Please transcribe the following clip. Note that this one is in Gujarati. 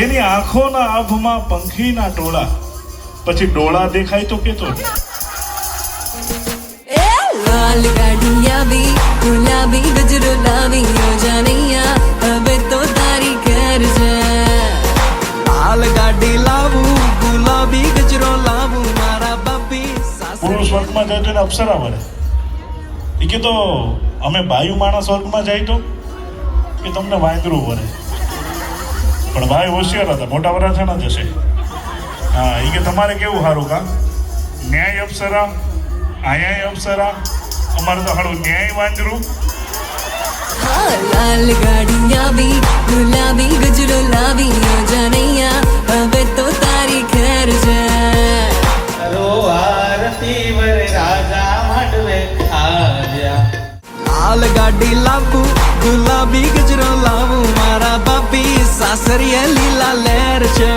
એની આંખોના આભમાં પંખીના ટોળા, પછી ડોળા દેખાય તો કેતો लाल गाड़ियां भी गुलाबी गजरो लावी हो जानिया હવે તો તારી ઘર છે લાલ ગાડી લાવું ગુલાબી ગજરો લાવું મારા બાપી પુરુષ વર્ગમાં જાય તો એને અપ્સરા વળે. એ કે તો અમે બાયુ માણસ વર્ગમાં જાય તો કે તમને વાંદરું વળે. પણ ભાઈ હોશિયાર હતા, મોટા વરાછાના જ હશે. હા, એ કે તમારે કેવું સારું કા ન્યાય અપ્સરા, આયા અપ્સરા, અમારે તો હાડું ન્યાય વાંદરું. हाँ लाल गाड़ियां भी गुलाबी गजरो लावी हो जानिया હવે તો તારી ઘર છે આરતી વર રાજા માંડવે આવ્યા. લાલ ગાડી લાવું ગુલાબી ગજરો લાવું મારા બાપી સાસરીએ લીલા લહેર છે